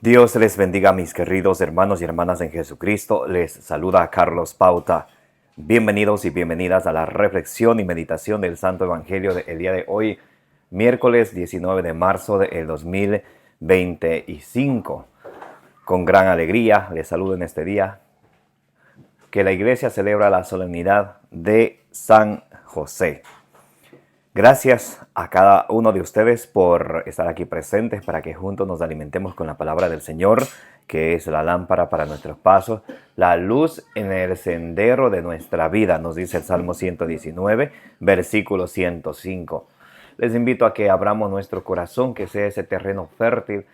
Dios les bendiga, mis queridos hermanos y hermanas en Jesucristo. Les saluda Carlos Pauta. Bienvenidos y bienvenidas a la reflexión y meditación del Santo Evangelio del día de hoy, miércoles 19 de marzo del 2025. Con gran alegría les saludo en este día que la iglesia celebra la solemnidad de San José. Gracias a cada uno de ustedes por estar aquí presentes para que juntos nos alimentemos con la palabra del Señor, que es la lámpara para nuestros pasos, la luz en el sendero de nuestra vida, nos dice el Salmo 119, versículo 105. Les invito a que abramos nuestro corazón, que sea ese terreno fértil,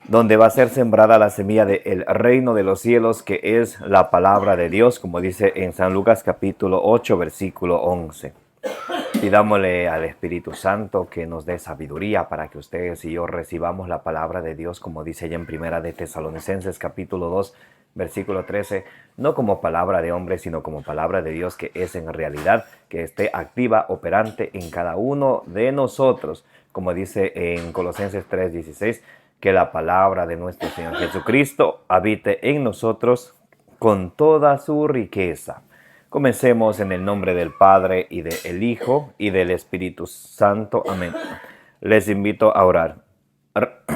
donde va a ser sembrada la semilla del reino de los cielos, que es la palabra de Dios, como dice en San Lucas capítulo 8, versículo 11. Pidámosle al Espíritu Santo que nos dé sabiduría para que ustedes y yo recibamos la palabra de Dios, como dice ya en Primera de Tesalonicenses capítulo 2, versículo 13, no como palabra de hombre, sino como palabra de Dios, que es en realidad, que esté activa, operante en cada uno de nosotros, como dice en Colosenses 3, 16, que la palabra de nuestro Señor Jesucristo habite en nosotros con toda su riqueza. Comencemos en el nombre del Padre, y del Hijo, y del Espíritu Santo. Amén. Les invito a orar.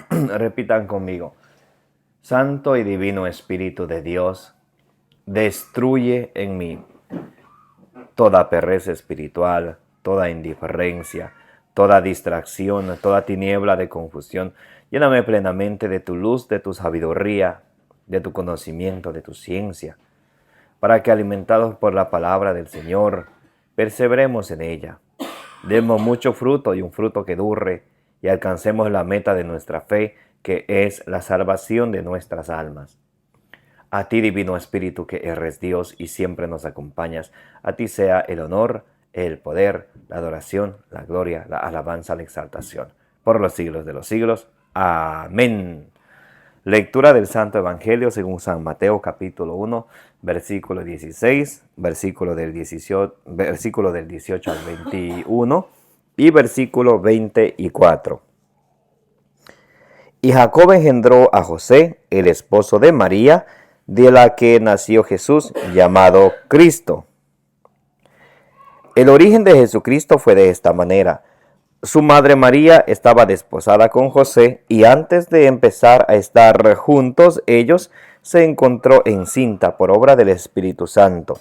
Repitan conmigo. Santo y divino Espíritu de Dios, destruye en mí toda pereza espiritual, toda indiferencia, toda distracción, toda tiniebla de confusión. Lléname plenamente de tu luz, de tu sabiduría, de tu conocimiento, de tu ciencia, para que, alimentados por la palabra del Señor, perseveremos en ella, demos mucho fruto y un fruto que dure, y alcancemos la meta de nuestra fe, que es la salvación de nuestras almas. A ti, Divino Espíritu, que eres Dios y siempre nos acompañas, a ti sea el honor, el poder, la adoración, la gloria, la alabanza, la exaltación, por los siglos de los siglos. Amén. Lectura del Santo Evangelio según San Mateo capítulo 1, versículo 16, versículo del 18 al 21 y versículo 24. Y Jacob engendró a José, el esposo de María, de la que nació Jesús, llamado Cristo. El origen de Jesucristo fue de esta manera. Su madre María estaba desposada con José, y antes de empezar a estar juntos, ellos se encontró encinta por obra del Espíritu Santo.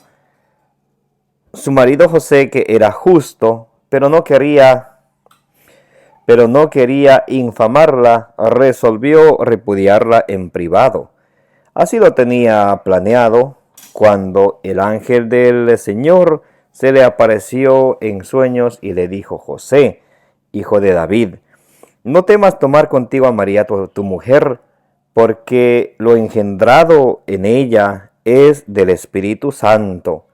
Su marido José, que era justo, pero no quería infamarla, resolvió repudiarla en privado. Así lo tenía planeado cuando el ángel del Señor se le apareció en sueños y le dijo: José, hijo de David, no temas tomar contigo a María tu mujer, porque lo engendrado en ella es del Espíritu Santo.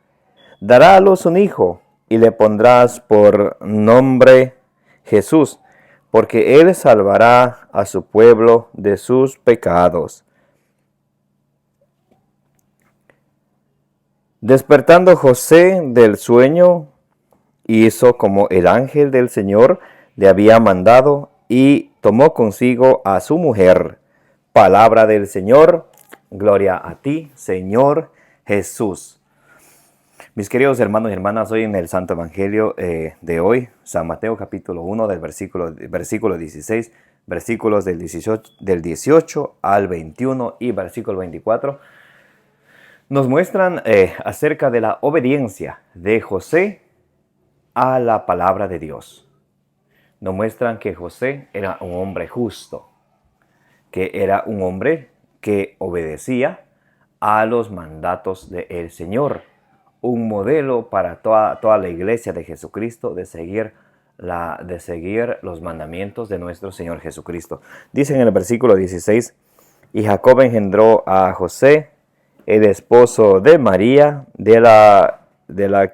Dará a luz un hijo, y le pondrás por nombre Jesús, porque él salvará a su pueblo de sus pecados. Despertando José del sueño, hizo como el ángel del Señor le había mandado, y tomó consigo a su mujer. Palabra del Señor. Gloria a ti, Señor Jesús. Mis queridos hermanos y hermanas, hoy en el Santo Evangelio de hoy, San Mateo capítulo 1, del versículo 16, versículos del 18 al 21 y versículo 24, nos muestran acerca de la obediencia de José a la palabra de Dios. Nos muestran que José era un hombre justo, que era un hombre que obedecía a los mandatos del Señor, un modelo para toda la iglesia de Jesucristo de seguir los mandamientos de nuestro Señor Jesucristo. Dice en el versículo 16, y Jacob engendró a José, el esposo de María, de la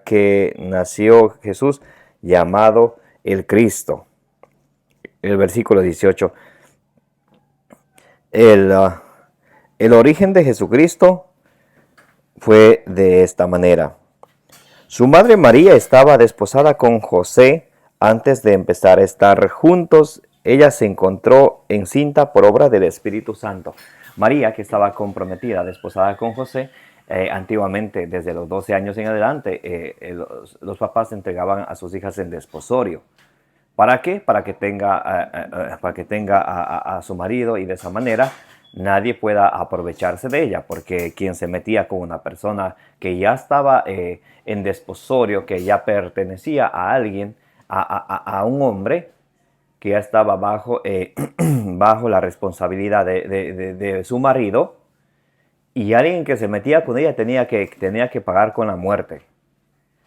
que nació Jesús, llamado el Cristo. El versículo 18. El origen de Jesucristo fue de esta manera. Su madre María estaba desposada con José antes de empezar a estar juntos, ella se encontró encinta por obra del Espíritu Santo. María, que estaba comprometida, desposada con José, antiguamente, desde los 12 años en adelante, los papás entregaban a sus hijas en desposorio. ¿Para qué? Para que tenga a su marido, y de esa manera nadie pueda aprovecharse de ella, porque quien se metía con una persona que ya estaba en desposorio, que ya pertenecía a alguien, a un hombre que ya estaba bajo, bajo la responsabilidad de su marido, y alguien que se metía con ella tenía que pagar con la muerte.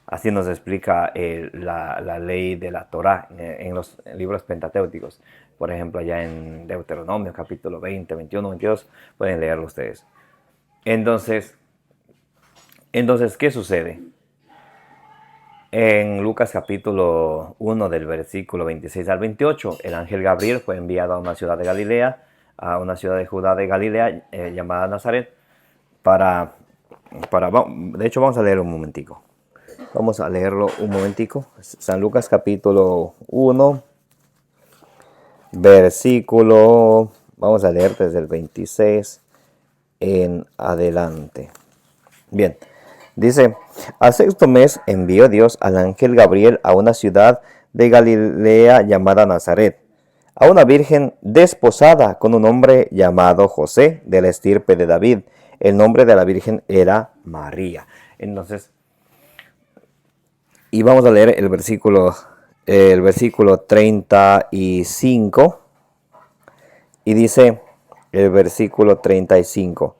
Así nos explica la ley de la Torá en los libros pentateucos. Por ejemplo, allá en Deuteronomio, capítulo 20, 21, 22, pueden leerlo ustedes. Entonces, ¿qué sucede? En Lucas capítulo 1, del versículo 26 al 28, el ángel Gabriel fue enviado a una ciudad de Galilea, a una ciudad de Judá de Galilea, llamada Nazaret, de hecho, vamos a leerlo un momentico. Vamos a leerlo un momentico. San Lucas capítulo 1, versículo, vamos a leer desde el 26 en adelante. Bien, dice: al sexto mes envió Dios al ángel Gabriel a una ciudad de Galilea llamada Nazaret, a una virgen desposada con un hombre llamado José, de la estirpe de David. El nombre de la virgen era María. Entonces, y vamos a leer el versículo 35. Y dice el versículo 35.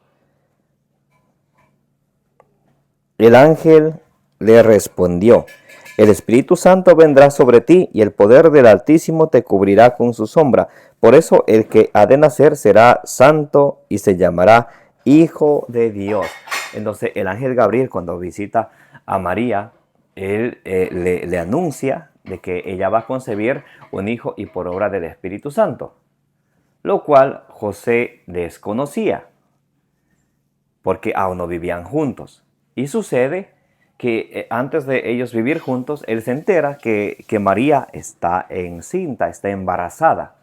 El ángel le respondió: el Espíritu Santo vendrá sobre ti, y el poder del Altísimo te cubrirá con su sombra. Por eso el que ha de nacer será santo y se llamará Hijo de Dios. Entonces el ángel Gabriel, cuando visita a María, él le anuncia de que ella va a concebir un hijo, y por obra del Espíritu Santo, lo cual José desconocía, porque aún no vivían juntos. Y sucede que antes de ellos vivir juntos, él se entera que María está encinta, está embarazada.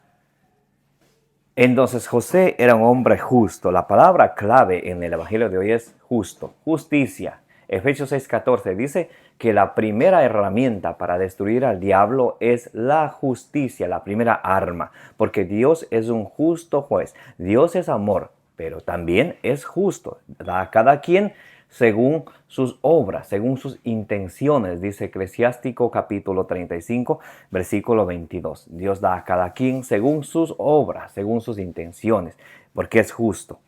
Entonces José era un hombre justo. La palabra clave en el Evangelio de hoy es justo, justicia. Efesios 6:14 dice que la primera herramienta para destruir al diablo es la justicia, la primera arma, porque Dios es un justo juez. Dios es amor, pero también es justo. Da a cada quien según sus obras, según sus intenciones, dice Eclesiástico capítulo 35, versículo 22. Dios da a cada quien según sus obras, según sus intenciones, porque es justo.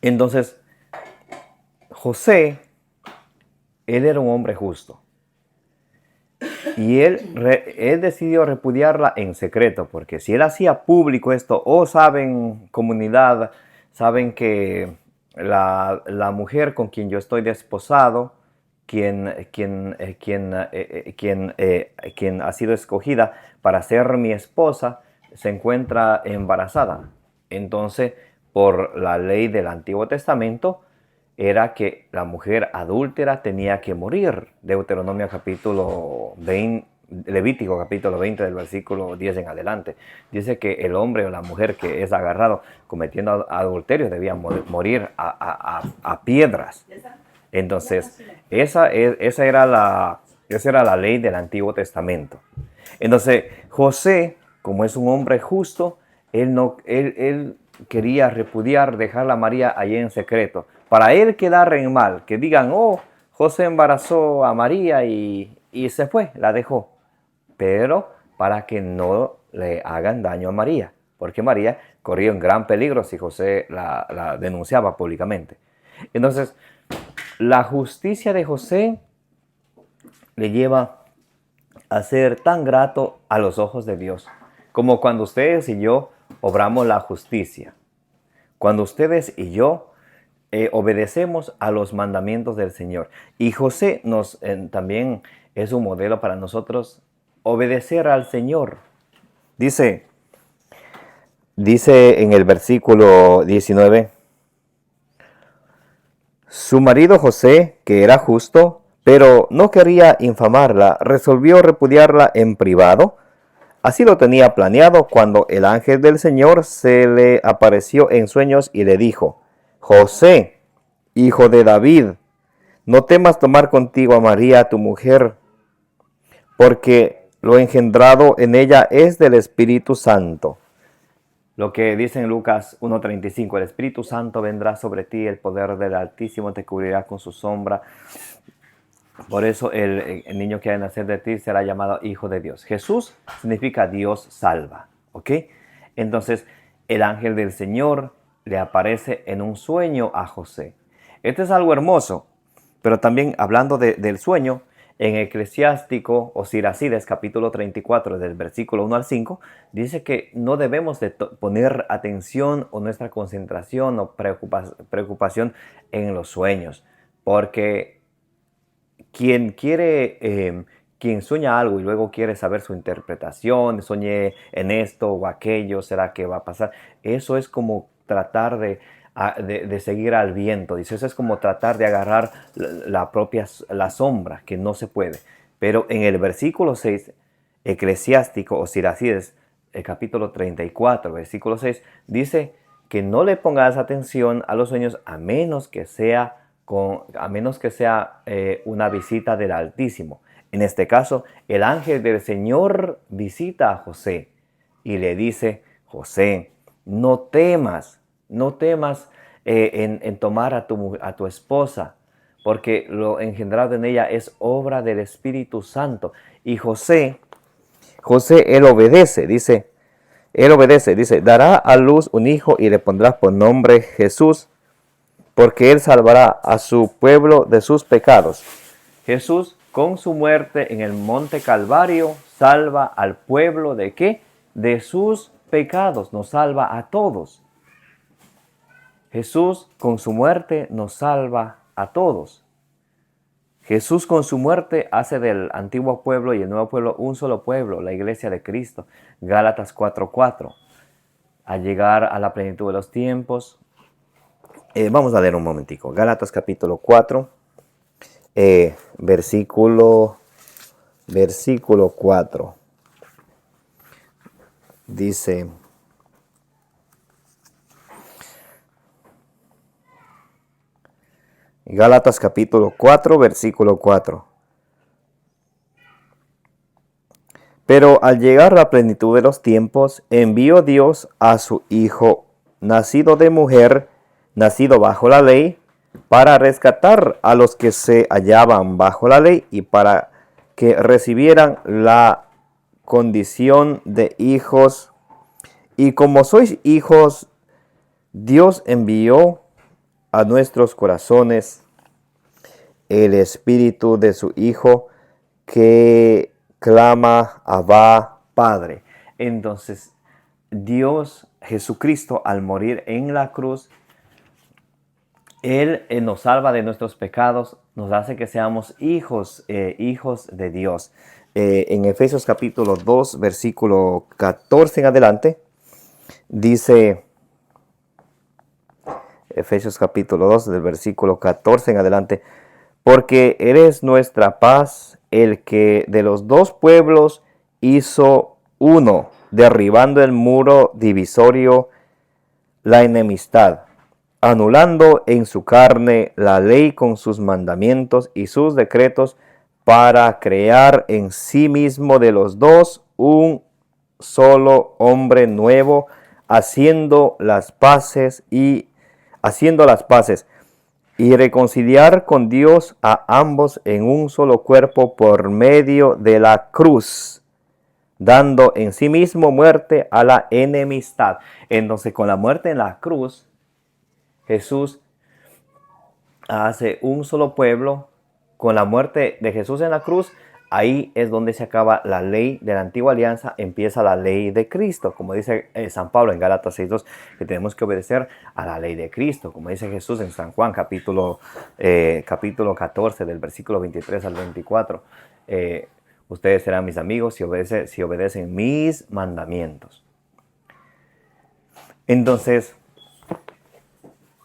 Entonces, José, él era un hombre justo. Y él decidió repudiarla en secreto, porque si él hacía público esto, saben, comunidad, saben que la mujer con quien yo estoy desposado, quien ha sido escogida para ser mi esposa, se encuentra embarazada. Entonces, por la ley del Antiguo Testamento, era que la mujer adúltera tenía que morir. Deuteronomio capítulo 20, Levítico capítulo 20 del versículo 10 en adelante. Dice que el hombre o la mujer que es agarrado cometiendo adulterio debía morir a piedras. Entonces, esa era la ley del Antiguo Testamento. Entonces, José, como es un hombre justo, él quería repudiar, dejar a María allí en secreto, para él quedar en mal, que digan: José embarazó a María y se fue, la dejó. Pero para que no le hagan daño a María, porque María corría un gran peligro si José la denunciaba públicamente. Entonces, la justicia de José le lleva a ser tan grato a los ojos de Dios, como cuando ustedes y yo obramos la justicia. Cuando ustedes y yo obedecemos a los mandamientos del Señor. Y José también es un modelo para nosotros obedecer al Señor. Dice en el versículo 19: su marido José, que era justo, pero no quería infamarla, resolvió repudiarla en privado, Así lo tenía planeado cuando el ángel del Señor se le apareció en sueños y le dijo: José, hijo de David, no temas tomar contigo a María, tu mujer, porque lo engendrado en ella es del Espíritu Santo. Lo que dice en Lucas 1:35, el Espíritu Santo vendrá sobre ti, el poder del Altísimo te cubrirá con su sombra. Por eso el niño que ha de nacer de ti será llamado Hijo de Dios. Jesús significa Dios salva, ¿ok? Entonces el ángel del Señor le aparece en un sueño a José. Esto es algo hermoso, pero también hablando del sueño, en Eclesiástico o Siracides capítulo 34 del versículo 1 al 5, dice que no debemos de poner atención o nuestra concentración o preocupación en los sueños, porque quien sueña algo y luego quiere saber su interpretación, soñé en esto o aquello, ¿será que va a pasar? Eso es como tratar de seguir al viento. Dice, eso es como tratar de agarrar la sombra, que no se puede. Pero en el versículo 6, Eclesiástico o Siracides, el capítulo 34, versículo 6, dice que no le pongas atención a los sueños a menos que sea una visita del Altísimo. En este caso, el ángel del Señor visita a José y le dice: José, no temas en tomar a tu esposa, porque lo engendrado en ella es obra del Espíritu Santo. Y José, él obedece, dice, dará a luz un hijo y le pondrás por nombre Jesús, porque él salvará a su pueblo de sus pecados. Jesús, con su muerte en el monte Calvario, salva al pueblo ¿de qué? De sus pecados, nos salva a todos. Jesús con su muerte nos salva a todos. Jesús con su muerte hace del antiguo pueblo y el nuevo pueblo un solo pueblo, la iglesia de Cristo. Gálatas 4:4. Al llegar a la plenitud de los tiempos, vamos a leer un momentico. Gálatas capítulo 4, versículo 4. Dice: Gálatas capítulo 4, versículo 4. Pero al llegar la plenitud de los tiempos, envió Dios a su Hijo, nacido de mujer, nacido bajo la ley, para rescatar a los que se hallaban bajo la ley y para que recibieran la condición de hijos. Y como sois hijos, Dios envió a nuestros corazones el Espíritu de su Hijo, que clama: Abba, Padre. Entonces, Dios, Jesucristo, al morir en la cruz, Él nos salva de nuestros pecados, nos hace que seamos hijos de Dios. En Efesios capítulo 2, versículo 14 en adelante, dice, Efesios capítulo 2, del versículo 14 en adelante: porque eres nuestra paz, el que de los dos pueblos hizo uno, derribando el muro divisorio, la enemistad, anulando en su carne la ley con sus mandamientos y sus decretos, para crear en sí mismo de los dos un solo hombre nuevo, haciendo las paces y reconciliar con Dios a ambos en un solo cuerpo por medio de la cruz, dando en sí mismo muerte a la enemistad. Entonces, con la muerte en la cruz, Jesús hace un solo pueblo. Con la muerte de Jesús en la cruz, ahí es donde se acaba la ley de la antigua alianza, empieza la ley de Cristo, como dice San Pablo en Gálatas 6:2, que tenemos que obedecer a la ley de Cristo, como dice Jesús en San Juan capítulo 14, del versículo 23 al 24. Ustedes serán mis amigos si obedecen mis mandamientos. Entonces,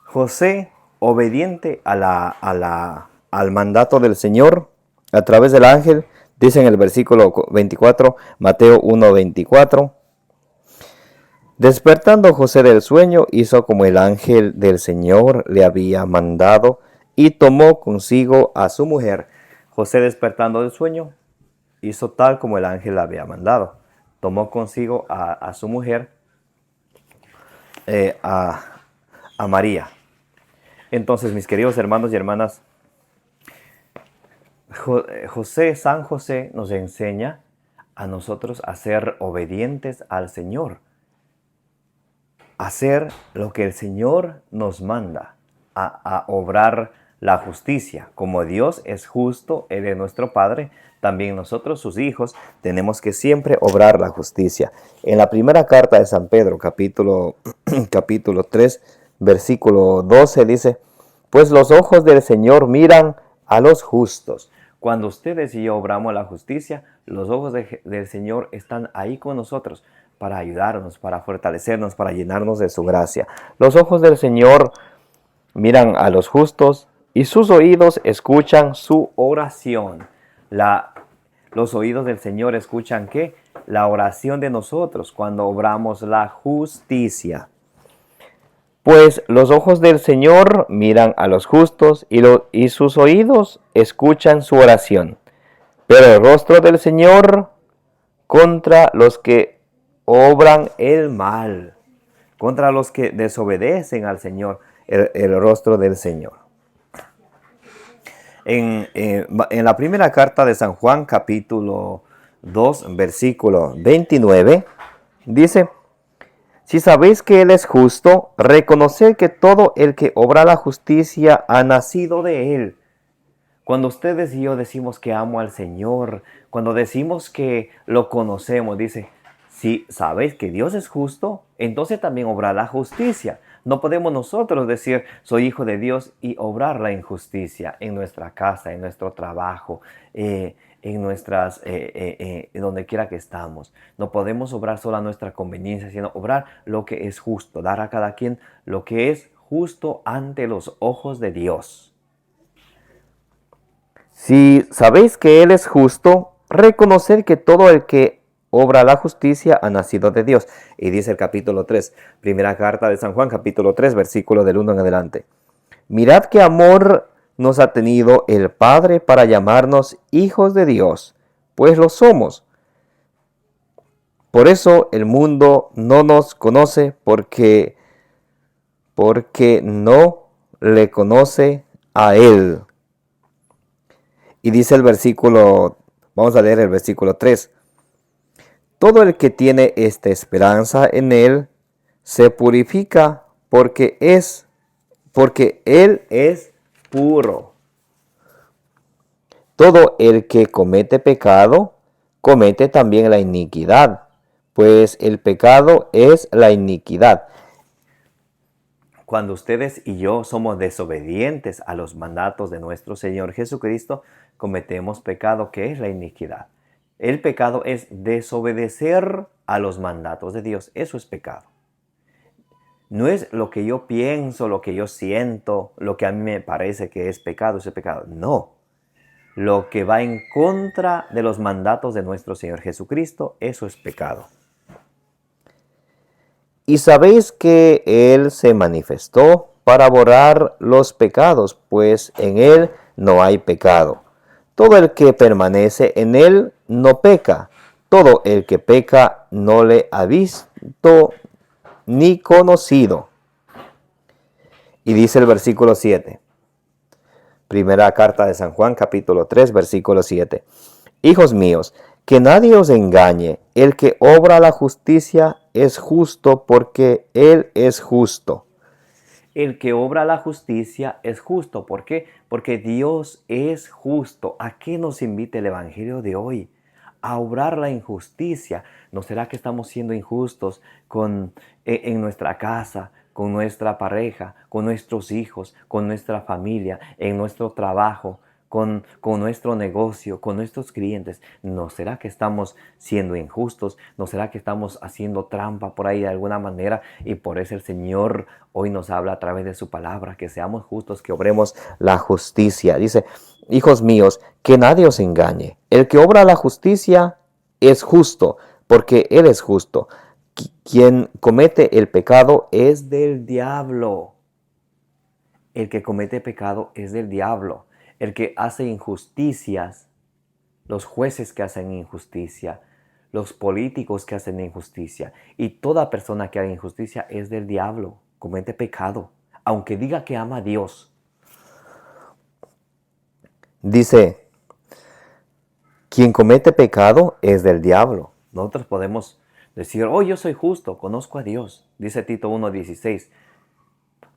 José, obediente al mandato del Señor a través del ángel, Dice en el versículo 24, Mateo 1:24. Despertando José del sueño, hizo como el ángel del Señor le había mandado y tomó consigo a su mujer. José, despertando del sueño, hizo tal como el ángel le había mandado. Tomó consigo a su mujer, a María. Entonces, mis queridos hermanos y hermanas, San José nos enseña a nosotros a ser obedientes al Señor. Hacer lo que el Señor nos manda, a obrar la justicia. Como Dios es justo, Él es nuestro Padre, también nosotros, sus hijos, tenemos que siempre obrar la justicia. En la primera carta de San Pedro, capítulo 3, versículo 12, dice, pues los ojos del Señor miran a los justos. Cuando ustedes y yo obramos la justicia, los ojos del Señor están ahí con nosotros, para ayudarnos, para fortalecernos, para llenarnos de su gracia. Los ojos del Señor miran a los justos y sus oídos escuchan su oración. Los oídos del Señor escuchan ¿qué? La oración de nosotros cuando obramos la justicia. Pues los ojos del Señor miran a los justos y sus oídos escuchan su oración. Pero el rostro del Señor contra los que obran el mal, contra los que desobedecen al Señor, el rostro del Señor. En la primera carta de San Juan, capítulo 2, versículo 29, dice, si sabéis que Él es justo, reconoced que todo el que obra la justicia ha nacido de Él. Cuando ustedes y yo decimos que amo al Señor, cuando decimos que lo conocemos, dice, si sabéis que Dios es justo, entonces también obra la justicia. No podemos nosotros decir, soy hijo de Dios y obrar la injusticia en nuestra casa, en nuestro trabajo, en nuestras, donde quiera que estamos. No podemos obrar solo a nuestra conveniencia, sino obrar lo que es justo, dar a cada quien lo que es justo ante los ojos de Dios. Si sabéis que Él es justo, reconocer que todo el que obra la justicia ha nacido de Dios. Y dice el capítulo 3, primera carta de San Juan, capítulo 3, versículo del 1 en adelante. Mirad qué amor nos ha tenido el Padre para llamarnos hijos de Dios, pues lo somos. Por eso el mundo no nos conoce porque no le conoce a Él. Y dice el versículo, vamos a leer el versículo 3. Todo el que tiene esta esperanza en Él se purifica porque Él es puro. Todo el que comete pecado, comete también la iniquidad, pues el pecado es la iniquidad. Cuando ustedes y yo somos desobedientes a los mandatos de nuestro Señor Jesucristo, cometemos pecado, que es la iniquidad. El pecado es desobedecer a los mandatos de Dios. Eso es pecado. No es lo que yo pienso, lo que yo siento, lo que a mí me parece que es pecado, ese pecado. No. Lo que va en contra de los mandatos de nuestro Señor Jesucristo, eso es pecado. Y sabéis que Él se manifestó para borrar los pecados, pues en Él no hay pecado. Todo el que permanece en Él no peca. Todo el que peca no le ha visto ni conocido. Y dice el versículo 7. Primera carta de San Juan, capítulo 3, versículo 7. Hijos míos, que nadie os engañe. El que obra la justicia es justo porque Él es justo. El que obra la justicia es justo. ¿Por qué? Porque Dios es justo. ¿A qué nos invita el Evangelio de hoy? A obrar la injusticia. ¿No será que estamos siendo injustos en nuestra casa, con nuestra pareja, con nuestros hijos, con nuestra familia, en nuestro trabajo, con nuestro negocio, con nuestros clientes? ¿No será que estamos siendo injustos? ¿No será que estamos haciendo trampa por ahí de alguna manera? Y por eso el Señor hoy nos habla a través de su palabra, que seamos justos, que obremos la justicia. Dice, hijos míos, que nadie os engañe. El que obra la justicia es justo, porque Él es justo. Quien comete el pecado es del diablo. El que comete pecado es del diablo. El que hace injusticias, los jueces que hacen injusticia, los políticos que hacen injusticia y toda persona que haga injusticia es del diablo, comete pecado, aunque diga que ama a Dios. Dice, quien comete pecado es del diablo. Nosotros podemos decir, oh, yo soy justo, conozco a Dios. Dice Tito 1:16,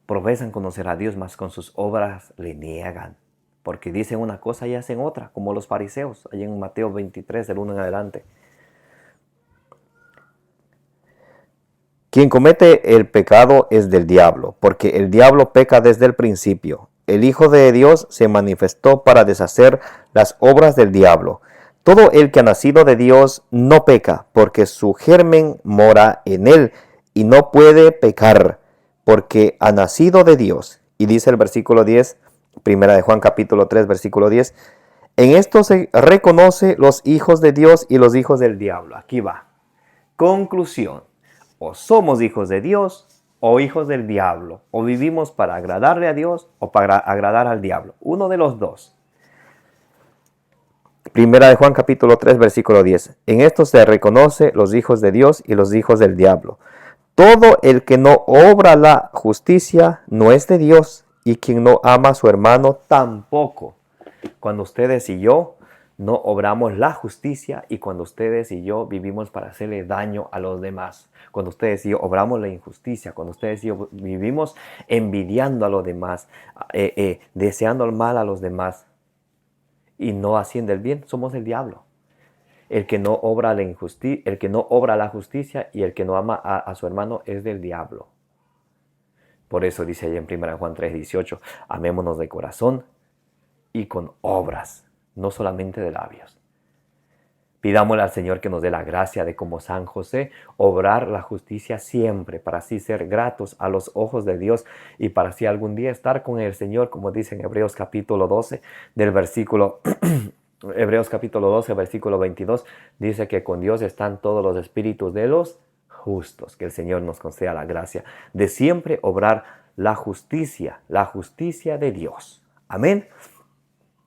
profesan conocer a Dios, mas con sus obras le niegan. Porque dicen una cosa y hacen otra, como los fariseos, allí en Mateo 23, del 1 en adelante. Quien comete el pecado es del diablo, porque el diablo peca desde el principio. El Hijo de Dios se manifestó para deshacer las obras del diablo. Todo el que ha nacido de Dios no peca, porque su germen mora en él, y no puede pecar, porque ha nacido de Dios. Y dice el versículo 10, primera de Juan capítulo 3, versículo 10, en esto se reconoce los hijos de Dios y los hijos del diablo. Aquí va. Conclusión. O somos hijos de Dios o hijos del diablo. O vivimos para agradarle a Dios o para agradar al diablo. Uno de los dos. Primera de Juan capítulo 3 versículo 10. En esto se reconoce los hijos de Dios y los hijos del diablo. Todo el que no obra la justicia no es de Dios, y quien no ama a su hermano tampoco. Cuando ustedes y yo no obramos la justicia, y cuando ustedes y yo vivimos para hacerle daño a los demás, cuando ustedes y yo obramos la injusticia, cuando ustedes y yo vivimos envidiando a los demás, deseando el mal a los demás y no haciendo el bien, somos el diablo. El que no obra la injusticia, el que no obra la justicia y el que no ama a su hermano es del diablo. Por eso dice allá en 1 Juan 3:18, amémonos de corazón y con obras, no solamente de labios. Pidámosle al Señor que nos dé la gracia de, como San José, obrar la justicia siempre, para así ser gratos a los ojos de Dios y para así algún día estar con el Señor, como dice en Hebreos capítulo 12, del versículo Hebreos capítulo 12, versículo 22, dice que con Dios están todos los espíritus de los justos. Que el Señor nos conceda la gracia de siempre obrar la justicia de Dios. Amén.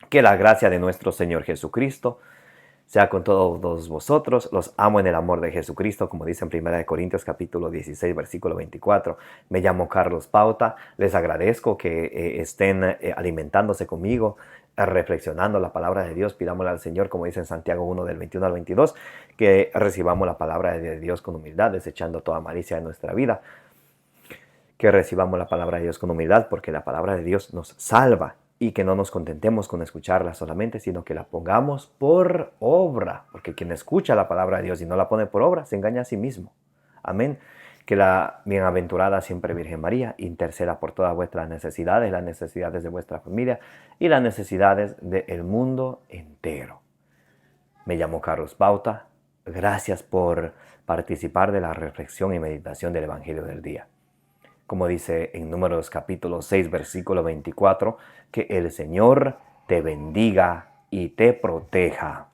Que la gracia de nuestro Señor Jesucristo sea con todos vosotros. Los amo en el amor de Jesucristo, como dice en 1 Corintios capítulo 16, versículo 24. Me llamo Carlos Pauta. Les agradezco que estén alimentándose conmigo, reflexionando la palabra de Dios. Pidámosle al Señor, como dice en Santiago 1, del 21 al 22, que recibamos la palabra de Dios con humildad, desechando toda malicia de nuestra vida. Que recibamos la palabra de Dios con humildad, porque la palabra de Dios nos salva. Y que no nos contentemos con escucharla solamente, sino que la pongamos por obra. Porque quien escucha la palabra de Dios y no la pone por obra, se engaña a sí mismo. Amén. Que la bienaventurada siempre Virgen María interceda por todas vuestras necesidades, las necesidades de vuestra familia y las necesidades del mundo entero. Me llamo Carlos Pauta. Gracias por participar de la reflexión y meditación del Evangelio del día. Como dice en Números capítulo 6, versículo 24, que el Señor te bendiga y te proteja.